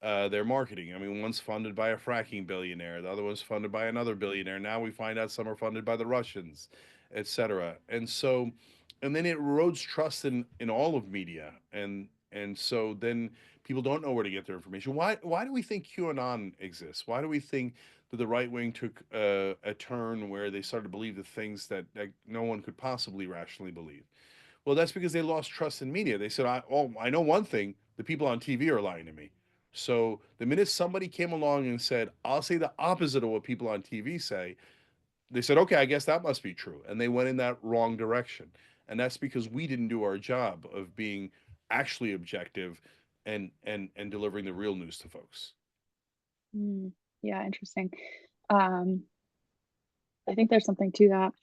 their marketing. I mean, one's funded by a fracking billionaire, the other one's funded by another billionaire. Now we find out some are funded by the Russians, etc. And then it erodes trust in all of media, and so then people don't know where to get their information. Why do we think QAnon exists? Why do we think that the right wing took a turn where they started to believe the things that no one could possibly rationally believe? Well, that's because they lost trust in media. They said, I know one thing: the people on TV are lying to me. So the minute somebody came along and said, I'll say the opposite of what people on TV say, they said, okay, I guess that must be true. And they went in that wrong direction. And that's because we didn't do our job of being actually objective and delivering the real news to folks. Mm, yeah, interesting. Um, I think there's something to that.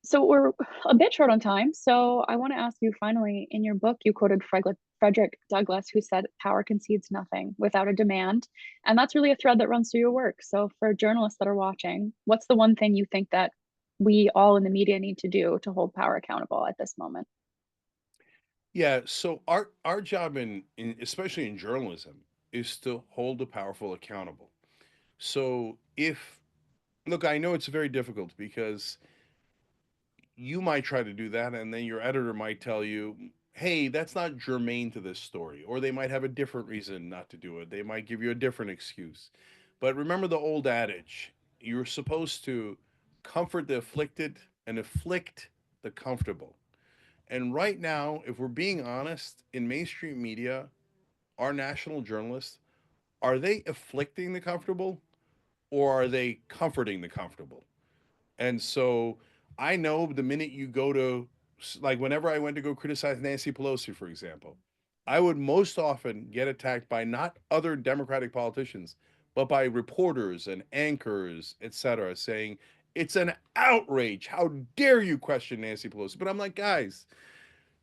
So we're a bit short on time. So I want to ask you finally, in your book, you quoted Frederick Douglass, who said, "Power concedes nothing without a demand." And that's really a thread that runs through your work. So for journalists that are watching, what's the one thing you think that we all in the media need to do to hold power accountable at this moment? Yeah, so our job in especially in journalism is to hold the powerful accountable. So if look, I know it's very difficult because you might try to do that, and then your editor might tell you, hey, that's not germane to this story. Or they might have a different reason not to do it. They might give you a different excuse. But remember the old adage: you're supposed to comfort the afflicted and afflict the comfortable. And right now, if we're being honest, in mainstream media, our national journalists, are they afflicting the comfortable or are they comforting the comfortable? And so I know the minute you go to, like, whenever I went to go criticize Nancy Pelosi, for example, I would most often get attacked by not other Democratic politicians, but by reporters and anchors, etc., saying, it's an outrage. How dare you question Nancy Pelosi? But I'm like, guys,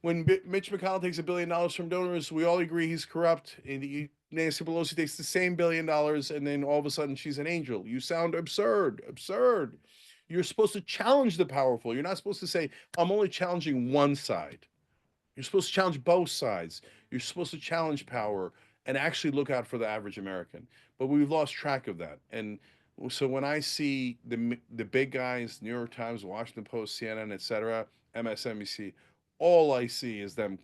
When Mitch McConnell takes $1 billion from donors, we all agree he's corrupt. And Nancy Pelosi takes the same $1 billion, and then all of a sudden she's an angel. You sound absurd, absurd. You're supposed to challenge the powerful. You're not supposed to say, I'm only challenging one side. You're supposed to challenge both sides. You're supposed to challenge power and actually look out for the average American. But we've lost track of that. And so when I see the big guys, New York Times, Washington Post, CNN, etc., MSNBC, all I see is them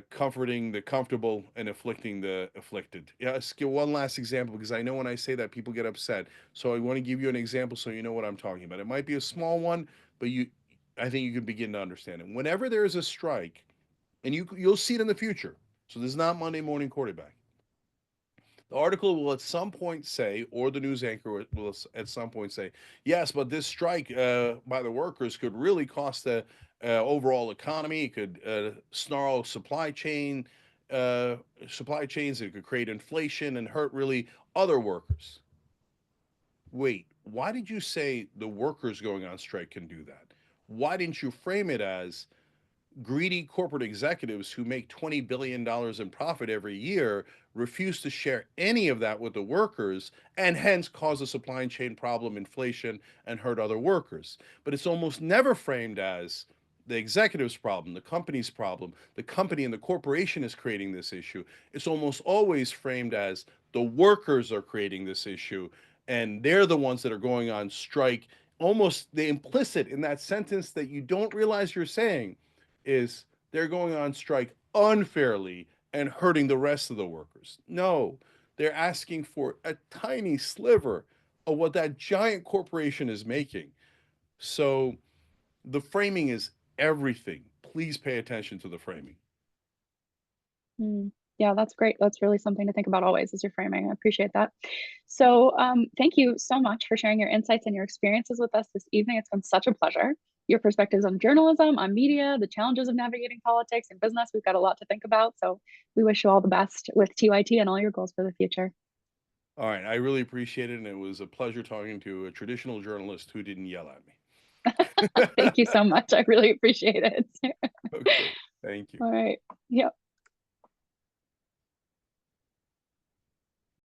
comforting the comfortable and afflicting the afflicted. Yeah, let's give one last example, because I know when I say that people get upset. So I want to give you an example so you know what I'm talking about. It might be a small one, but I think you can begin to understand it. Whenever there is a strike, and you'll see it in the future. So this is not Monday morning quarterback. The article will at some point say, or the news anchor will at some point say, yes, but this strike by the workers could really cost the overall economy. It could snarl supply chains. It could create inflation and hurt really other workers. Wait, why did you say the workers going on strike can do that? Why didn't you frame it as greedy corporate executives who make $20 billion in profit every year refuse to share any of that with the workers, and hence cause a supply chain problem, inflation, and hurt other workers? But it's almost never framed as the executive's problem, the company's problem, the company and the corporation is creating this issue. It's almost always framed as the workers are creating this issue, and they're the ones that are going on strike. Almost the implicit in that sentence that you don't realize you're saying is they're going on strike unfairly and hurting the rest of the workers. No, they're asking for a tiny sliver of what that giant corporation is making. So the framing is everything. Please pay attention to the framing. Yeah, that's great. That's really something to think about always as you're framing. I appreciate that. So, thank you so much for sharing your insights and your experiences with us this evening. It's been such a pleasure. Your perspectives on journalism, on media, the challenges of navigating politics and business. We've got a lot to think about. So, we wish you all the best with TYT and all your goals for the future. All right. I really appreciate it. And it was a pleasure talking to a traditional journalist who didn't yell at me. Thank you so much. I really appreciate it. Okay. Thank you. All right. Yep.